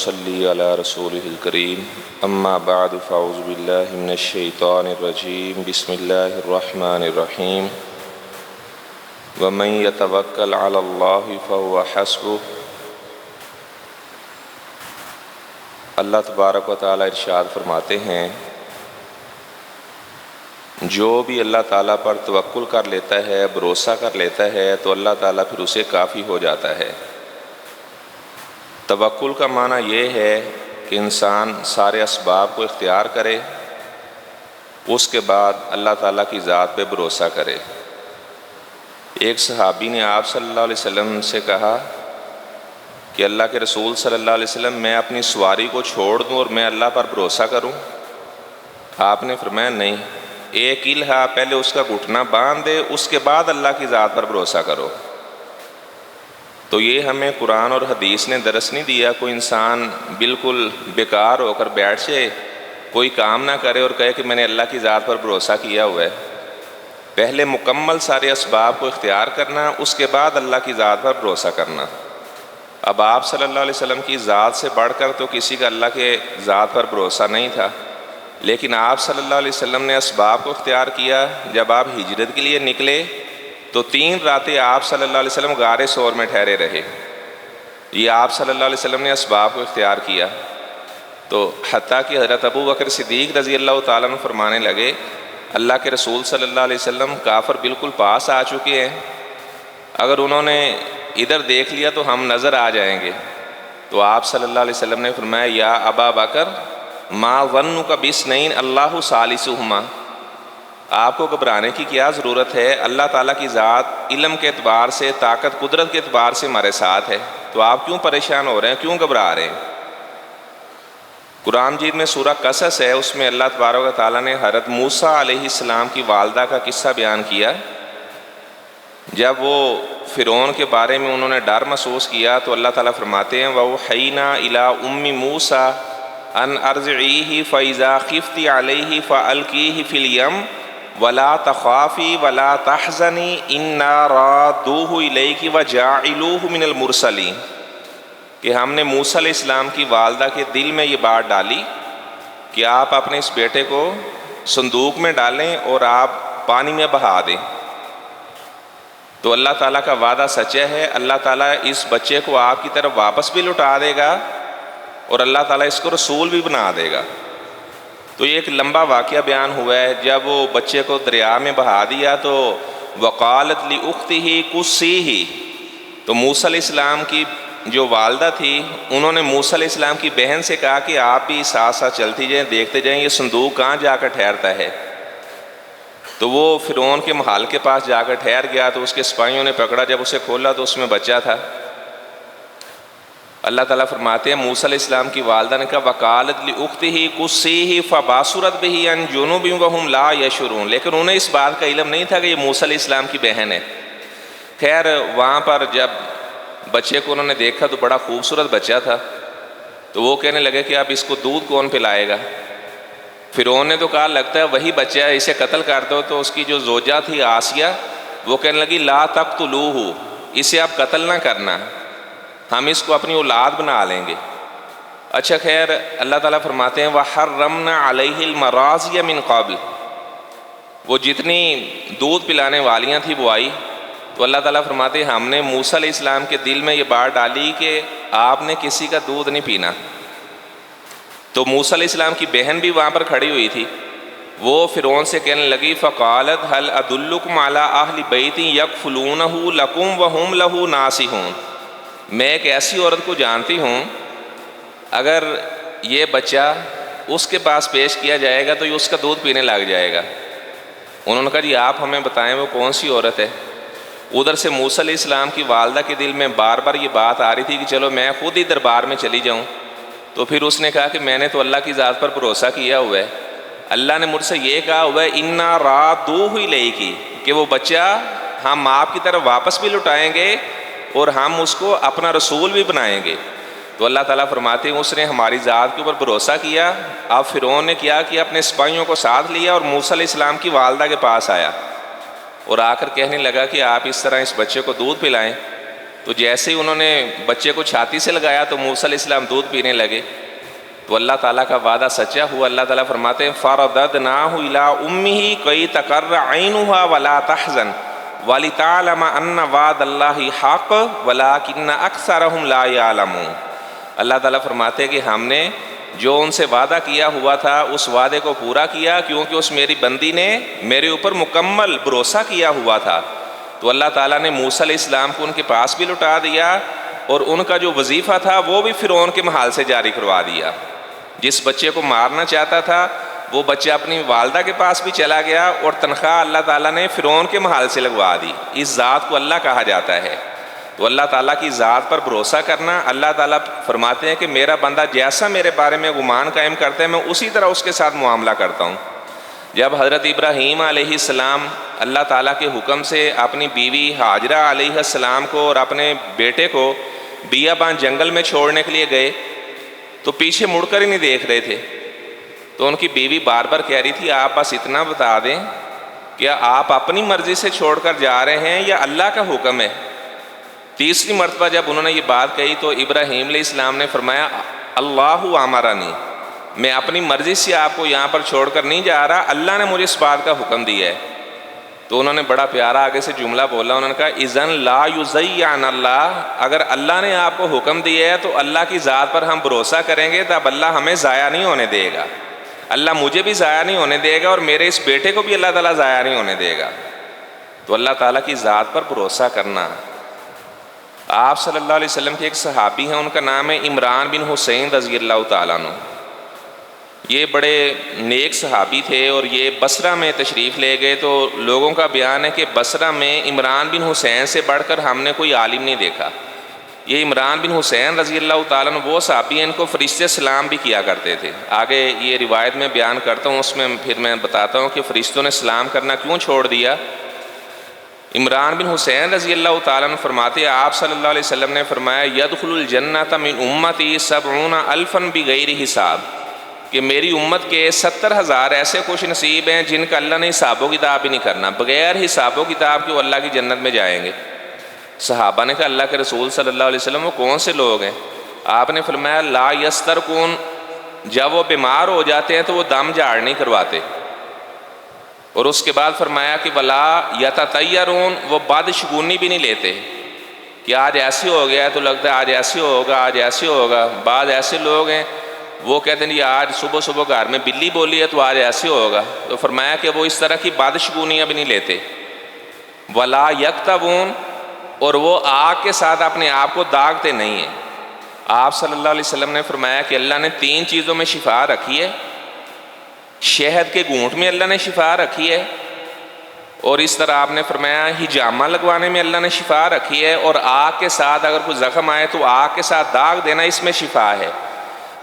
ونصلي على رسوله الكريم أما بعد فأعوذ بالله من الشيطان الرجيم بسم الله الرحمن الرحيم ومن يتوكل على الله فهو حسبه۔ اللہ تبارک و تعالیٰ ارشاد فرماتے ہیں جو بھی اللہ تعالیٰ پر توکل کر لیتا ہے، بھروسہ کر لیتا ہے تو اللہ تعالیٰ پھر اسے کافی ہو جاتا ہے۔ توکل کا معنی یہ ہے کہ انسان سارے اسباب کو اختیار کرے، اس کے بعد اللہ تعالیٰ کی ذات پہ بھروسہ کرے۔ ایک صحابی نے آپ صلی اللہ علیہ وسلم سے کہا کہ اللہ کے رسول صلی اللہ علیہ وسلم میں اپنی سواری کو چھوڑ دوں اور میں اللہ پر بھروسہ کروں؟ آپ نے فرمایا نہیں، ایک الہا پہلے اس کا گھٹنا باندھ دے، اس کے بعد اللہ کی ذات پر بھروسہ کرو۔ تو یہ ہمیں قرآن اور حدیث نے درس نہیں دیا کوئی انسان بالکل بیکار ہو کر بیٹھ جائے، کوئی کام نہ کرے اور کہے کہ میں نے اللہ کی ذات پر بھروسہ کیا ہوا ہے۔ پہلے مکمل سارے اسباب کو اختیار کرنا، اس کے بعد اللہ کی ذات پر بھروسہ کرنا۔ اب آپ صلی اللہ علیہ وسلم کی ذات سے بڑھ کر تو کسی کا اللہ کے ذات پر بھروسہ نہیں تھا، لیکن آپ صلی اللہ علیہ وسلم نے اسباب کو اختیار کیا۔ جب آپ ہجرت کے لیے نکلے تو 3 راتیں آپ صلی اللہ علیہ وسلم غار ثور میں ٹھہرے رہے۔ یہ آپ صلی اللہ علیہ وسلم نے اسباب کو اختیار کیا۔ تو حتیٰ کہ حضرت ابو بکر صدیق رضی اللہ تعالیٰ عنہ فرمانے لگے اللہ کے رسول صلی اللہ علیہ وسلم کافر بالکل پاس آ چکے ہیں، اگر انہوں نے ادھر دیکھ لیا تو ہم نظر آ جائیں گے۔ تو آپ صلی اللہ علیہ وسلم نے فرمایا یا ابا بکر ما ظنک باثنین اللہ ثالثہما، آپ کو گھبرانے کی کیا ضرورت ہے، اللہ تعالیٰ کی ذات علم کے اعتبار سے، طاقت قدرت کے اعتبار سے ہمارے ساتھ ہے، تو آپ کیوں پریشان ہو رہے ہیں، کیوں گھبرا رہے ہیں؟ قرآن مجید میں سورہ قصص ہے، اس میں اللہ تبارک و تعالیٰ نے حضرت موسیٰ علیہ السلام کی والدہ کا قصہ بیان کیا۔ جب وہ فرعون کے بارے میں انہوں نے ڈر محسوس کیا تو اللہ تعالیٰ فرماتے ہیں وَأَوْحَيْنَا إِلَىٰ أُمِّ مُوسَىٰ أَنْ أَرْضِعِيهِ فَإِذَا خِفْتِ عَلَيْهِ فَأَلْقِيهِ فِي الْيَمِّ وَلَا تَخَافِي وَلَا تَحْزَنِي إِنَّا رَادُّوهُ إِلَيْكِ وَجَاعِلُوهُ مِنَ الْمُرْسَلِينَ، کہ ہم نے موسیٰ علیہ السلام کی والدہ کے دل میں یہ بات ڈالی کہ آپ اپنے اس بیٹے کو صندوق میں ڈالیں اور آپ پانی میں بہا دیں۔ تو اللہ تعالیٰ کا وعدہ سچا ہے، اللہ تعالیٰ اس بچے کو آپ کی طرف واپس بھی لوٹا دے گا اور اللہ تعالیٰ اس کو رسول بھی بنا دے گا۔ تو یہ ایک لمبا واقعہ بیان ہوا ہے۔ جب وہ بچے کو دریا میں بہا دیا تو وقالت لأختہ قصیہ، تو موسیٰ علیہ السلام کی جو والدہ تھی انہوں نے موسیٰ علیہ السلام کی بہن سے کہا کہ آپ بھی ساتھ ساتھ چلتی جائیں، دیکھتے جائیں یہ صندوق کہاں جا کر ٹھہرتا ہے۔ تو وہ فرعون کے محل کے پاس جا کر ٹھہر گیا تو اس کے سپاہیوں نے پکڑا، جب اسے کھولا تو اس میں بچہ تھا۔ اللہ تعالیٰ فرماتے ہیں موسیٰ علیہ السلام کی والدہ نے کہا وقالت لأختہ قصیہ فبصرت بہ عن جنب وہم لا یشعرون، لیکن انہیں اس بات کا علم نہیں تھا کہ یہ موسیٰ علیہ السلام کی بہن ہے۔ خیر وہاں پر جب بچے کو انہوں نے دیکھا تو بڑا خوبصورت بچہ تھا، تو وہ کہنے لگے کہ اب اس کو دودھ کون پلائے گا؟ فرعون نے تو کہا لگتا ہے وہی بچہ ہے، اسے قتل کر دو۔ تو اس کی جو زوجہ تھی آسیہ وہ کہنے لگی لا تقتلوہ، اسے آپ قتل نہ کرنا، ہم اس کو اپنی اولاد بنا لیں گے۔ اچھا خیر اللہ تعالیٰ فرماتے ہیں وَحَرَّمْنَا عَلَيْهِ الْمَرَاضِيَ مِنْ قَبْلِ، وہ جتنی دودھ پلانے والیاں تھیں وہ آئی تو اللہ تعالیٰ فرماتے ہیں ہم نے موسیٰ علیہ السلام کے دل میں یہ بات ڈالی کہ آپ نے کسی کا دودھ نہیں پینا۔ تو موسیٰ علیہ السلام کی بہن بھی وہاں پر کھڑی ہوئی تھی، وہ فرعون سے کہنے لگی فقالت هل ادلکم علی اہل بیت یکفلونہ لکم وہم لہ ناصحون، میں ایک ایسی عورت کو جانتی ہوں اگر یہ بچہ اس کے پاس پیش کیا جائے گا تو یہ اس کا دودھ پینے لگ جائے گا۔ انہوں نے کہا جی آپ ہمیں بتائیں وہ کون سی عورت ہے؟ ادھر سے موسیٰ علیہ السلام کی والدہ کے دل میں بار بار یہ بات آ رہی تھی کہ چلو میں خود ہی دربار میں چلی جاؤں۔ تو پھر اس نے کہا کہ میں نے تو اللہ کی ذات پر بھروسہ کیا ہوا ہے، اللہ نے مجھ سے یہ کہا ہوا ہے اِنَّا رَادُوهُ إِلَيْكِ، کہ وہ بچہ ہم آپ کی طرف واپس بھی لوٹائیں گے اور ہم اس کو اپنا رسول بھی بنائیں گے۔ تو اللہ تعالیٰ فرماتے ہیں اس نے ہماری ذات کے اوپر بھروسہ کیا۔ اب فرعون نے کیا کہ اپنے سپاہیوں کو ساتھ لیا اور موسیٰ علیہ السلام کی والدہ کے پاس آیا اور آ کر کہنے لگا کہ آپ اس طرح اس بچے کو دودھ پلائیں۔ تو جیسے ہی انہوں نے بچے کو چھاتی سے لگایا تو موسیٰ علیہ السلام دودھ پینے لگے، تو اللہ تعالیٰ کا وعدہ سچا ہوا۔ اللہ تعالیٰ فرماتے ہیں فَرَدَدْنَاهُ إِلَىٰ أُمِّهِ كَيْ تَقَرَّ عَيْنُهَا وَلَا تَحْزَنَ وَلِتَعْلَمَ أَنَّ وَعْدَ اللَّهِ حَقٌّ وَلَٰكِنَّ أَكْثَرَهُمْ لَا يَعْلَمُونَ۔ اللہ تعالیٰ فرماتے ہیں کہ ہم نے جو ان سے وعدہ کیا ہوا تھا اس وعدے کو پورا کیا، کیونکہ اس میری بندی نے میرے اوپر مکمل بھروسہ کیا ہوا تھا۔ تو اللہ تعالیٰ نے موسیٰ علیہ السلام کو ان کے پاس بھی لٹا دیا، اور ان کا جو وظیفہ تھا وہ بھی فرعون کے محل سے جاری کروا دیا۔ جس بچے کو مارنا چاہتا تھا وہ بچہ اپنی والدہ کے پاس بھی چلا گیا، اور تنخواہ اللہ تعالیٰ نے فرعون کے محل سے لگوا دی۔ اس ذات کو اللہ کہا جاتا ہے۔ تو اللہ تعالیٰ کی ذات پر بھروسہ کرنا، اللہ تعالیٰ فرماتے ہیں کہ میرا بندہ جیسا میرے بارے میں گمان قائم کرتا ہے میں اسی طرح اس کے ساتھ معاملہ کرتا ہوں۔ جب حضرت ابراہیم علیہ السلام اللہ تعالیٰ کے حکم سے اپنی بیوی ہاجرہ علیہ السلام کو اور اپنے بیٹے کو بیابان جنگل میں چھوڑنے کے لیے گئے تو پیچھے مڑ کر ہی نہیں دیکھ رہے تھے، تو ان کی بیوی بار بار کہہ رہی تھی آپ بس اتنا بتا دیں کیا آپ اپنی مرضی سے چھوڑ کر جا رہے ہیں یا اللہ کا حکم ہے؟ تیسری مرتبہ جب انہوں نے یہ بات کہی تو ابراہیم علیہ السلام نے فرمایا اللہ امرنی، میں اپنی مرضی سے آپ کو یہاں پر چھوڑ کر نہیں جا رہا، اللہ نے مجھے اس بات کا حکم دیا ہے۔ تو انہوں نے بڑا پیارا آگے سے جملہ بولا، انہوں نے کہا اذن لا یضیعن اللہ، اگر اللہ نے آپ کو حکم دیا ہے تو اللہ کی ذات پر ہم بھروسہ کریں گے تو اب اللہ ہمیں ضائع نہیں ہونے دے گا، اللہ مجھے بھی ضائع نہیں ہونے دے گا اور میرے اس بیٹے کو بھی اللہ تعالیٰ ضائع نہیں ہونے دے گا۔ تو اللہ تعالیٰ کی ذات پر بھروسہ کرنا۔ آپ صلی اللہ علیہ وسلم کے ایک صحابی ہیں، ان کا نام ہے عمران بن حسین رضی اللہ تعالیٰ عنہ۔ یہ بڑے نیک صحابی تھے اور یہ بصرہ میں تشریف لے گئے، تو لوگوں کا بیان ہے کہ بصرہ میں عمران بن حسین سے بڑھ کر ہم نے کوئی عالم نہیں دیکھا۔ یہ عمران بن حسین رضی اللہ تعالیٰ عنہ وہ صحابی ہیں، ان کو فرشتے سلام بھی کیا کرتے تھے۔ آگے یہ روایت میں بیان کرتا ہوں، اس میں پھر میں بتاتا ہوں کہ فرشتوں نے سلام کرنا کیوں چھوڑ دیا۔ عمران بن حسین رضی اللہ تعالیٰ عنہ فرماتے ہیں آپ صلی اللہ علیہ وسلم نے فرمایا یدخل الجنۃ من امتی 70,000 بغیر حساب، کہ میری امت کے 70,000 ایسے خوش نصیب ہیں جن کا اللہ نے حساب و کتاب ہی نہیں کرنا، بغیر حساب و کتاب کے وہ اللہ کی جنت میں جائیں گے۔ صحابہ نے کہا اللہ کے رسول صلی اللہ علیہ وسلم وہ کون سے لوگ ہیں؟ آپ نے فرمایا لا یسترقون، جب وہ بیمار ہو جاتے ہیں تو وہ دم جھاڑ نہیں کرواتے، اور اس کے بعد فرمایا کہ ولا یتطیرون، وہ بدشگونی بھی نہیں لیتے کہ آج ایسے ہو گیا ہے تو لگتا ہے آج ایسے ہوگا، آج ایسے ہوگا۔ بعض ایسے لوگ ہیں وہ کہتے ہیں آج صبح صبح گھر میں بلی بولی ہے تو آج ایسے ہوگا، تو فرمایا کہ وہ اس طرح کی بدشگونیاں بھی نہیں لیتے۔ ولا یکتوون، اور وہ آگ کے ساتھ اپنے آپ کو داغتے نہیں ہیں۔ آپ صلی اللہ علیہ وسلم نے فرمایا کہ اللہ نے 3 چیزوں میں شفا رکھی ہے، شہد کے گھونٹ میں اللہ نے شفا رکھی ہے، اور اس طرح آپ نے فرمایا ہجامہ لگوانے میں اللہ نے شفا رکھی ہے، اور آگ کے ساتھ اگر کوئی زخم آئے تو آگ کے ساتھ داغ دینا اس میں شفا ہے۔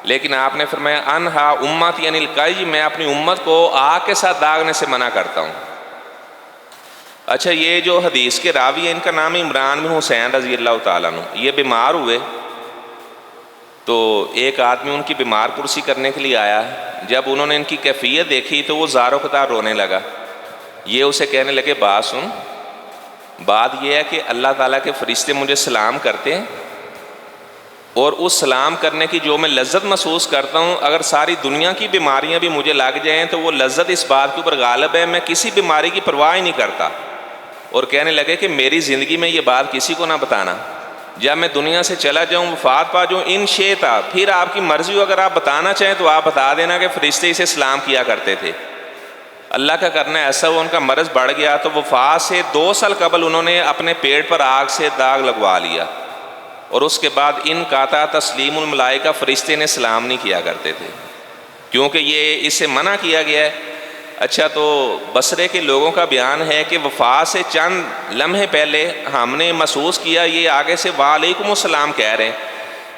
لیکن آپ نے فرمایا انہا امتی عن القی، میں اپنی امت کو آگ کے ساتھ داغنے سے منع کرتا ہوں۔ اچھا، یہ جو حدیث کے راوی ہیں ان کا نام ہے عمران بن حسین رضی اللہ تعالیٰ عنہ۔ یہ بیمار ہوئے تو ایک آدمی ان کی بیمار پرسی کرنے کے لیے آیا، جب انہوں نے ان کی کیفیت دیکھی تو وہ زار و قطار رونے لگا۔ یہ اسے کہنے لگے بات سن، بات یہ ہے کہ اللہ تعالیٰ کے فرشتے مجھے سلام کرتے ہیں، اور اس سلام کرنے کی جو میں لذت محسوس کرتا ہوں، اگر ساری دنیا کی بیماریاں بھی مجھے لگ جائیں تو وہ لذت اس بات کے اوپر غالب ہے میں کسی بیماری کی پرواہ ہی نہیں کرتا۔ اور کہنے لگے کہ میری زندگی میں یہ بات کسی کو نہ بتانا، جب میں دنیا سے چلا جاؤں وفات پا جاؤں ان شئتا، پھر آپ کی مرضی ہو اگر آپ بتانا چاہیں تو آپ بتا دینا کہ فرشتے اسے سلام کیا کرتے تھے۔ اللہ کا کرنا ایسا ہوا ان کا مرض بڑھ گیا تو وفات سے 2 سال قبل انہوں نے اپنے پیٹ پر آگ سے داغ لگوا لیا، اور اس کے بعد ان کاتا تسلیم الملائکہ، فرشتے نے سلام نہیں کیا کرتے تھے کیونکہ یہ اس سے منع کیا گیا ہے۔ اچھا، تو بصرے کے لوگوں کا بیان ہے کہ وفات سے چند لمحے پہلے ہم نے محسوس کیا یہ آگے سے وعلیکم السلام کہہ رہے ہیں،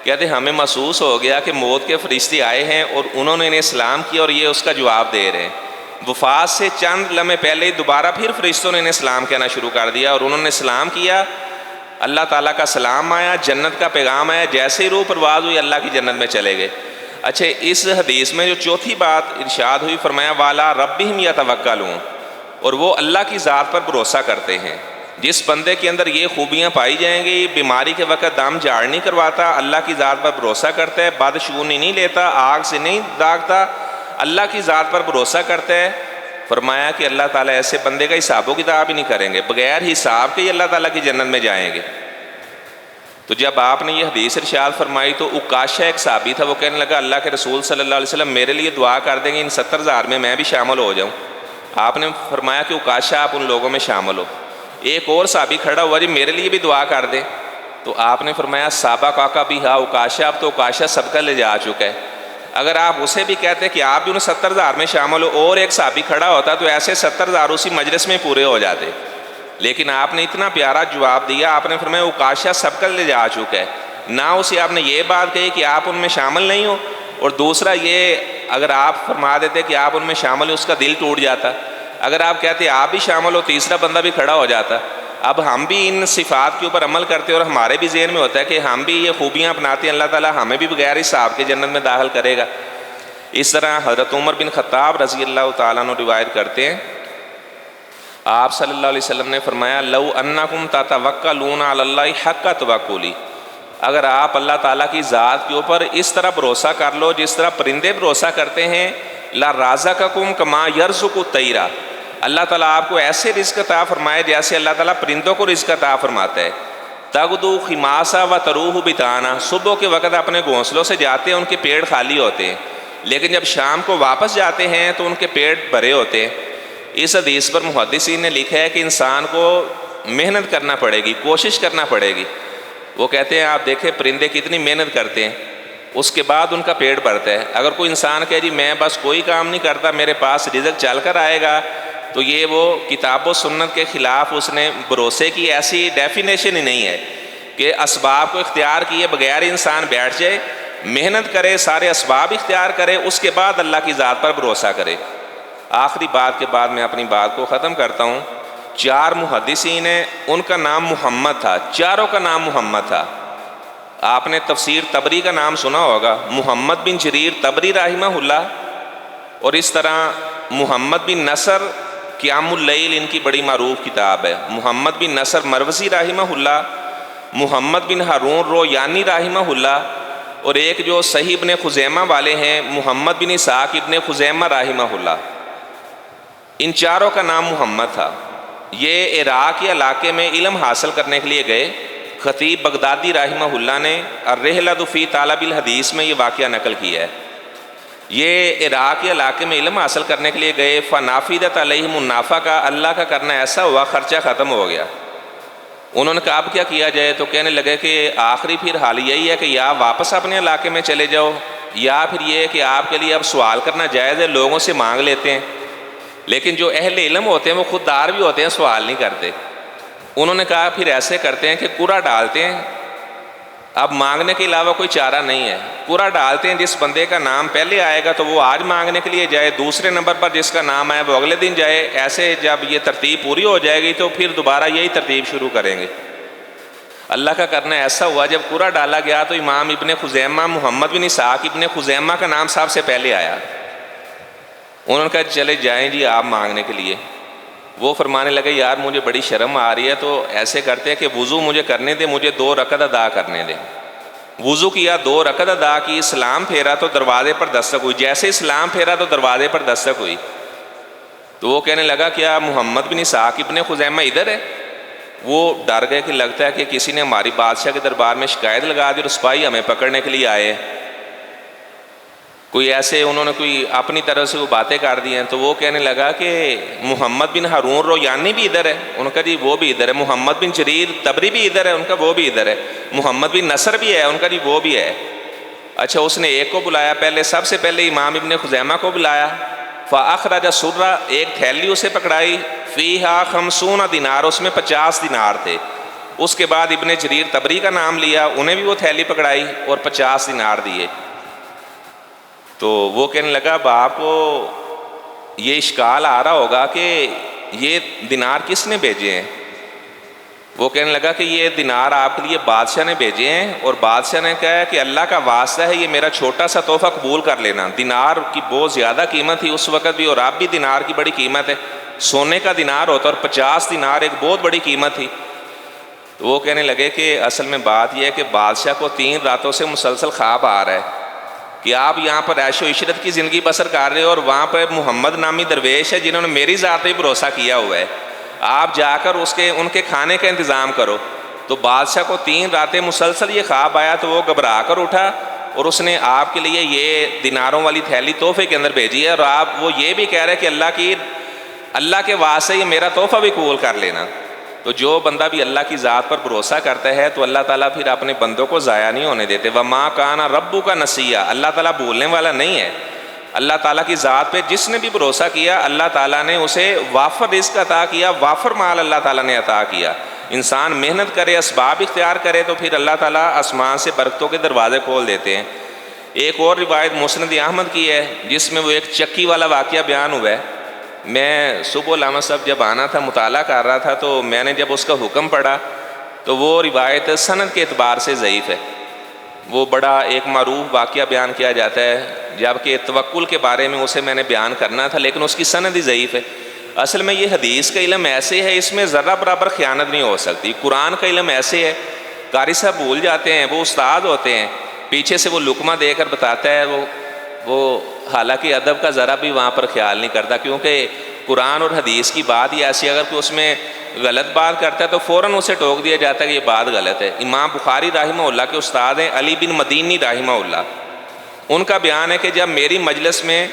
کہتے ہمیں محسوس ہو گیا کہ موت کے فرشتے آئے ہیں اور انہوں نے انہیں سلام کیا اور یہ اس کا جواب دے رہے ہیں۔ وفات سے چند لمحے پہلے دوبارہ پھر فرشتوں نے انہیں سلام کہنا شروع کر دیا، اور انہوں نے سلام کیا، اللہ تعالیٰ کا سلام آیا، جنت کا پیغام آیا، جیسے ہی روح پرواز ہوئی اللہ کی جنت میں چلے گئے۔ اچھا، اس حدیث میں جو چوتھی بات ارشاد ہوئی فرمایا والا ربہم یتوکلون، اور وہ اللہ کی ذات پر بھروسہ کرتے ہیں۔ جس بندے کے اندر یہ خوبیاں پائی جائیں گی، بیماری کے وقت دم جھاڑ نہیں کرواتا، اللہ کی ذات پر بھروسہ کرتا ہے، بدشگونی نہیں لیتا، آگ سے نہیں داغتا، اللہ کی ذات پر بھروسہ کرتا ہے، فرمایا کہ اللہ تعالیٰ ایسے بندے کا حساب و کتاب ہی نہیں کریں گے، بغیر حساب کے ہی اللہ تعالیٰ کی جنت میں جائیں گے۔ تو جب آپ نے یہ حدیث ارشاد فرمائی تو عکاشہ ایک صحابی تھا، وہ کہنے لگا اللہ کے رسول صلی اللہ علیہ وسلم میرے لیے دعا کر دیں گے ان 70,000 میں بھی شامل ہو جاؤں۔ آپ نے فرمایا کہ عکاشہ آپ ان لوگوں میں شامل ہو۔ ایک اور صحابی کھڑا ہوا، جی میرے لیے بھی دعا کر دیں، تو آپ نے فرمایا صحابہ کاکا بھی ہاں عکاشہ، اب تو عکاشہ سب کا لے جا چکا ہے۔ اگر آپ اسے بھی کہتے کہ آپ بھی ان 70,000 میں شامل ہو اور ایک صحابی کھڑا ہوتا تو ایسے 70,000 اسی مجلس میں پورے ہو جاتے، لیکن آپ نے اتنا پیارا جواب دیا، آپ نے فرمایا عکاشہ سب کا لے جا چکا ہے، نہ اسے آپ نے یہ بات کہی کہ آپ ان میں شامل نہیں ہو، اور دوسرا یہ اگر آپ فرما دیتے کہ آپ ان میں شامل ہیں اس کا دل ٹوٹ جاتا، اگر آپ کہتے آپ بھی شامل ہو تیسرا بندہ بھی کھڑا ہو جاتا۔ اب ہم بھی ان صفات کے اوپر عمل کرتے اور ہمارے بھی ذہن میں ہوتا ہے کہ ہم بھی یہ خوبیاں اپناتے ہیں، اللہ تعالیٰ ہمیں بھی بغیر حساب کے جنت میں داخل کرے گا۔ اس طرح حضرت عمر بن خطاب رضی اللہ تعالیٰ عنہ روایت کرتے ہیں، آپ صلی اللہ علیہ وسلم نے فرمایا لو انکم تتوکلون علی اللہ حق توکلی، اگر آپ اللہ تعالیٰ کی ذات کے اوپر اس طرح بھروسہ کر لو جس طرح پرندے بھروسہ کرتے ہیں، لا رازقکم کما یرزق الطیر، اللہ تعالیٰ آپ کو ایسے رزق عطا فرمائے جیسے اللہ تعالیٰ پرندوں کو رزق عطا فرماتا ہے۔ تغدو خماسا و تروح بتانا، صبح کے وقت اپنے گھونسلوں سے جاتے ہیں ان کے پیٹ خالی ہوتے ہیں، لیکن جب شام کو واپس جاتے ہیں تو ان کے پیٹ بھرے ہوتے ہیں۔ اس حدیث پر محدثین نے لکھا ہے کہ انسان کو محنت کرنا پڑے گی، کوشش کرنا پڑے گی۔ وہ کہتے ہیں آپ دیکھیں پرندے کتنی محنت کرتے ہیں، اس کے بعد ان کا پیٹ بھرتا ہے۔ اگر کوئی انسان کہے جی میں بس کوئی کام نہیں کرتا میرے پاس رزق چل کر آئے گا، تو یہ وہ کتاب و سنت کے خلاف اس نے بھروسے کی ایسی ڈیفینیشن ہی نہیں ہے کہ اسباب کو اختیار کیے بغیر انسان بیٹھ جائے، محنت کرے، سارے اسباب اختیار کرے، اس کے بعد اللہ کی ذات پر بھروسہ کرے۔ آخری بات کے بعد میں اپنی بات کو ختم کرتا ہوں۔ 4 محدثین ہیں، ان کا نام محمد تھا، چاروں کا نام محمد تھا۔ آپ نے تفسیر طبری کا نام سنا ہوگا، محمد بن جریر طبری رحمہ اللہ، اور اس طرح محمد بن نصر قیام اللیل ان کی بڑی معروف کتاب ہے، محمد بن نصر مروزی رحمہ اللہ، محمد بن ہارون رویانی رحمہ اللہ، اور ایک جو صحیح ابن خزیمہ والے ہیں محمد بن اسحاق ابن خزیمہ رحمہ اللہ، ان چاروں کا نام محمد تھا۔ یہ عراق کے علاقے میں علم حاصل کرنے کے لیے گئے۔ خطیب بغدادی رحمہ اللہ نے الرحلۃ فی طلب الحدیث میں یہ واقعہ نقل کیا ہے۔ یہ عراق کے علاقے میں علم حاصل کرنے کے لیے گئے، فنافدت علیہم النافقہ، اللہ کا کرنا ایسا ہوا خرچہ ختم ہو گیا۔ انہوں نے کہا اب کیا کیا جائے، تو کہنے لگے کہ آخری پھر حال یہی ہے کہ یا واپس اپنے علاقے میں چلے جاؤ، یا پھر یہ کہ آپ کے لیے اب سوال کرنا جائز ہے، لوگوں سے مانگ لیتے ہیں۔ لیکن جو اہل علم ہوتے ہیں وہ خوددار بھی ہوتے ہیں، سوال نہیں کرتے۔ انہوں نے کہا پھر ایسے کرتے ہیں کہ قرعہ ڈالتے ہیں، اب مانگنے کے علاوہ کوئی چارہ نہیں ہے، قرعہ ڈالتے ہیں، جس بندے کا نام پہلے آئے گا تو وہ آج مانگنے کے لیے جائے، دوسرے نمبر پر جس کا نام آئے وہ اگلے دن جائے، ایسے جب یہ ترتیب پوری ہو جائے گی تو پھر دوبارہ یہی ترتیب شروع کریں گے۔ اللہ کا کرنا ایسا ہوا جب قرعہ ڈالا گیا تو امام ابن خزیمہ محمد بن اسحاق ابن خزیمہ کا نام سب سے پہلے آیا۔ انہوں نے کہا چلے جائیں جی آپ مانگنے کے لیے۔ وہ فرمانے لگے یار مجھے بڑی شرم آ رہی ہے، تو ایسے کرتے ہیں کہ وضو مجھے کرنے دے، مجھے 2 رکعت ادا کرنے دے۔ وضو کیا، 2 رکعت ادا کی، اسلام پھیرا تو دروازے پر دستک ہوئی، جیسے اسلام پھیرا تو دروازے پر دستک ہوئی۔ تو وہ کہنے لگا کیا محمد بن اسحاق ابن خزیمہ ادھر ہے؟ وہ ڈر گئے کہ لگتا ہے کہ کسی نے ہماری بادشاہ کے دربار میں شکایت لگا دی اور سپاہی ہمیں پکڑنے کے لیے آئے، کوئی ایسے انہوں نے کوئی اپنی طرف سے وہ باتیں کر دی ہیں۔ تو وہ کہنے لگا کہ محمد بن ہارون رویانی بھی ادھر ہے؟ ان کا جی وہ بھی ادھر ہے۔ محمد بن جریر طبری بھی ادھر ہے؟ ان کا وہ بھی ادھر ہے۔ محمد بن نصر بھی ہے؟ ان کا جی وہ بھی ہے۔ اچھا اس نے ایک کو بلایا، پہلے سب سے پہلے امام ابن خزیمہ کو بلایا، فاخرج سرہ، ایک تھیلی اسے پکڑائی، فیہا 50 دینار، اس میں 50 دینار تھے۔ اس کے بعد ابن جریر طبری کا نام لیا، انہیں بھی وہ تھیلی پکڑائی اور 50 دینار دیے۔ تو وہ کہنے لگا اب آپ کو یہ اشکال آ رہا ہوگا کہ یہ دینار کس نے بھیجے ہیں؟ وہ کہنے لگا کہ یہ دینار آپ کے لیے بادشاہ نے بھیجے ہیں، اور بادشاہ نے کہا کہ اللہ کا واسطہ ہے یہ میرا چھوٹا سا تحفہ قبول کر لینا۔ دینار کی بہت زیادہ قیمت تھی اس وقت بھی، اور اب بھی دینار کی بڑی قیمت ہے، سونے کا دینار ہوتا اور 50 دینار ایک بہت بڑی قیمت تھی۔ تو وہ کہنے لگے کہ اصل میں بات یہ ہے کہ بادشاہ کو 3 راتوں سے مسلسل خواب آ رہا ہے کہ آپ یہاں پر عیش و عشرت کی زندگی بسر کر رہے ہو اور وہاں پہ محمد نامی درویش ہے جنہوں نے میری ذات پہ بھروسہ کیا ہوا ہے، آپ جا کر ان کے کھانے کا انتظام کرو۔ تو بادشاہ کو 3 راتیں مسلسل یہ خواب آیا تو وہ گھبرا کر اٹھا اور اس نے آپ کے لیے یہ دیناروں والی تھیلی تحفے کے اندر بھیجی ہے، اور وہ یہ بھی کہہ رہے کہ اللہ کے واسطے یہ میرا تحفہ بھی قبول کر لینا۔ تو جو بندہ بھی اللہ کی ذات پر بھروسہ کرتا ہے تو اللہ تعالیٰ پھر اپنے بندوں کو ضائع نہیں ہونے دیتے۔ وَمَا كَانَ رَبُّكَ نَسِيًّا، اللہ تعالیٰ بھولنے والا نہیں ہے۔ اللہ تعالیٰ کی ذات پہ جس نے بھی بھروسہ کیا اللہ تعالیٰ نے اسے وافر رزق عطا کیا، وافر مال اللہ تعالیٰ نے عطا کیا۔ انسان محنت کرے، اسباب اختیار کرے تو پھر اللہ تعالیٰ آسمان سے برکتوں کے دروازے کھول دیتے ہیں۔ ایک اور روایت مسند احمد کی ہے جس میں وہ ایک چکی والا واقعہ بیان ہوا ہے۔ میں صبح علامہ صاحب جب آنا تھا مطالعہ کر رہا تھا تو میں نے جب اس کا حکم پڑھا تو وہ روایت سند کے اعتبار سے ضعیف ہے۔ وہ بڑا ایک معروف واقعہ بیان کیا جاتا ہے، جبکہ توکل کے بارے میں اسے میں نے بیان کرنا تھا لیکن اس کی سند ہی ضعیف ہے۔ اصل میں یہ حدیث کا علم ایسے ہے، اس میں ذرہ برابر خیانت نہیں ہو سکتی۔ قرآن کا علم ایسے ہے، قاری صاحب بھول جاتے ہیں، وہ استاد ہوتے ہیں، پیچھے سے وہ لقمہ دے کر بتاتا ہے، وہ حالانکہ ادب کا ذرا بھی وہاں پر خیال نہیں کرتا، کیونکہ قرآن اور حدیث کی بات ہی ایسی، اگر کوئی اس میں غلط بات کرتا ہے تو فوراً اسے ٹوک دیا جاتا ہے کہ یہ بات غلط ہے۔ امام بخاری رحمہ اللہ کے استاد ہیں علی بن مدینی رحمہ اللہ، ان کا بیان ہے کہ جب میری مجلس میں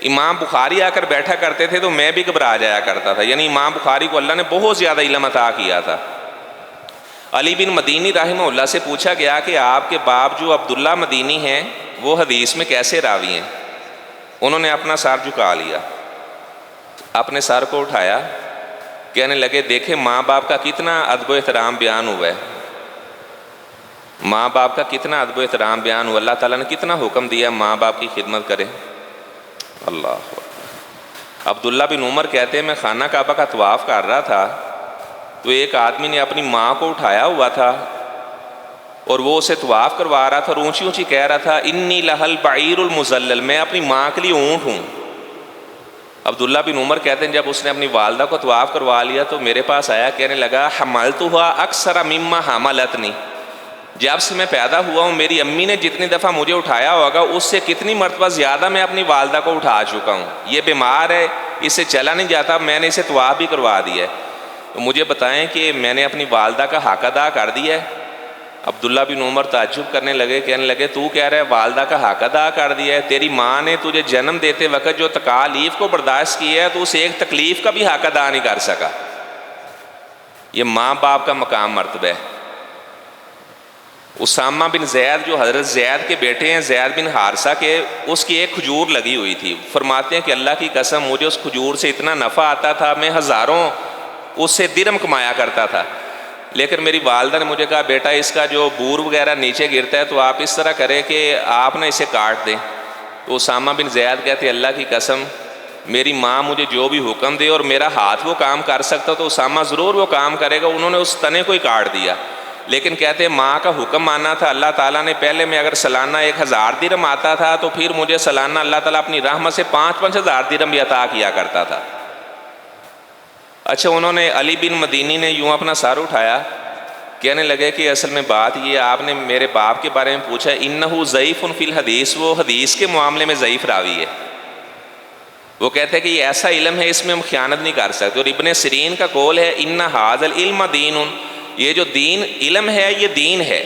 امام بخاری آ کر بیٹھا کرتے تھے تو میں بھی گھبرا جایا کرتا تھا، یعنی امام بخاری کو اللہ نے بہت زیادہ علم عطا کیا تھا۔ علی بن مدینی رحمہ اللہ سے پوچھا گیا کہ آپ کے باپ جو عبداللہ مدینی ہیں وہ حدیث میں کیسے راوی ہیں؟ انہوں نے اپنا سر جھکا لیا، اپنے سر کو اٹھایا، کہنے لگے دیکھیں ماں باپ کا کتنا ادب و احترام بیان ہوا ہے، ماں باپ کا کتنا ادب و احترام بیان ہوا، اللہ تعالیٰ نے کتنا حکم دیا ماں باپ کی خدمت کرے۔ اللہ اکبر۔ عبداللہ بن عمر کہتے ہیں میں خانہ کعبہ کا طواف کر رہا تھا تو ایک آدمی نے اپنی ماں کو اٹھایا ہوا تھا اور وہ اسے طواف کروا رہا تھا اور اونچی اونچی کہہ رہا تھا انی لہل بعیر المذلل، میں اپنی ماں کے لیے اونٹ ہوں۔ عبداللہ بن عمر کہتے ہیں جب اس نے اپنی والدہ کو طواف کروا لیا تو میرے پاس آیا، کہنے لگا حملتھا اکثر مما حملتنی، جب سے میں پیدا ہوا ہوں میری امی نے جتنی دفعہ مجھے اٹھایا ہوگا اس سے کتنی مرتبہ زیادہ میں اپنی والدہ کو اٹھا چکا ہوں، یہ بیمار ہے، اس سے چلا نہیں جاتا، میں نے اسے طواف بھی کروا دیا ہے، تو مجھے بتائیں کہ میں نے اپنی والدہ کا حق ادا کر دیا ہے۔ عبداللہ بن عمر تعجب کرنے لگے، کہنے لگے تو کہہ رہا ہے والدہ کا حق ادا کر دیا ہے، تیری ماں نے تجھے جنم دیتے وقت جو تکالیف کو برداشت کیا ہے تو اس ایک تکلیف کا بھی حق ادا نہیں کر سکا۔ یہ ماں باپ کا مقام مرتبہ ہے۔ اسامہ بن زید جو حضرت زید کے بیٹے ہیں، زید بن حارثہ کے، اس کی ایک کھجور لگی ہوئی تھی، فرماتے ہیں کہ اللہ کی قسم مجھے اس کھجور سے اتنا نفع آتا تھا، میں ہزاروں اس سے درہم کمایا کرتا تھا، لیکن میری والدہ نے مجھے کہا بیٹا اس کا جو بور وغیرہ نیچے گرتا ہے تو آپ اس طرح کریں کہ آپ نہ اسے کاٹ دیں۔ تو اسامہ بن زید کہتے اللہ کی قسم میری ماں مجھے جو بھی حکم دے اور میرا ہاتھ وہ کام کر سکتا تو اسامہ ضرور وہ کام کرے گا، انہوں نے اس تنے کو ہی کاٹ دیا، لیکن کہتے ہیں ماں کا حکم ماننا تھا۔ اللہ تعالیٰ نے پہلے میں اگر سالانہ 1000 درہم آتا تھا تو پھر مجھے سالانہ اللہ تعالیٰ اپنی رحمت سے 5-5 ہزار درہم بھی عطا کیا کرتا تھا۔ اچھا، انہوں نے علی بن مدینی نے یوں اپنا سر اٹھایا، کہنے لگے کہ اصل میں بات یہ آپ نے میرے باپ کے بارے میں پوچھا، انہو ضعیف فی الحدیث، وہ حدیث کے معاملے میں ضعیف راوی ہے۔ وہ کہتے ہیں کہ یہ ایسا علم ہے اس میں ہم خیانت نہیں کر سکتے، اور ابن سیرین کا قول ہے ان ھذا العلم دین، یہ جو دین علم ہے یہ دین ہے،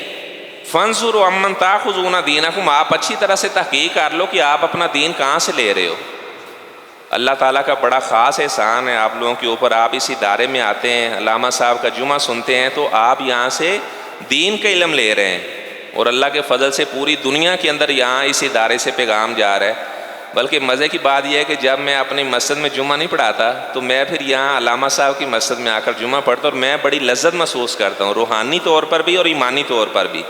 فانظروا عمن تاخذون دینکم، آپ اچھی طرح سے تحقیق کر لو کہ آپ اپنا دین کہاں سے لے رہے ہو۔ اللہ تعالیٰ کا بڑا خاص احسان ہے آپ لوگوں کے اوپر، آپ اس ادارے میں آتے ہیں، علامہ صاحب کا جمعہ سنتے ہیں تو آپ یہاں سے دین کا علم لے رہے ہیں، اور اللہ کے فضل سے پوری دنیا کے اندر یہاں اس ادارے سے پیغام جا رہا ہے۔ بلکہ مزے کی بات یہ ہے کہ جب میں اپنی مسجد میں جمعہ نہیں پڑھاتا تو میں پھر یہاں علامہ صاحب کی مسجد میں آ کر جمعہ پڑھتا ہوں، اور میں بڑی لذت محسوس کرتا ہوں، روحانی طور پر بھی اور ایمانی طور پر بھی۔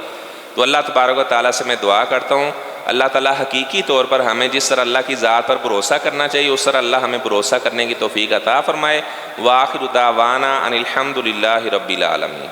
تو اللہ تبارک و تعالیٰ سے میں دعا کرتا ہوں اللہ تعالیٰ حقیقی طور پر ہمیں جس طرح اللہ کی ذات پر بھروسہ کرنا چاہیے اس طرح اللہ ہمیں بھروسہ کرنے کی توفیق عطا فرمائے۔ وآخر دعوانا ان الحمد للہ رب العالمین۔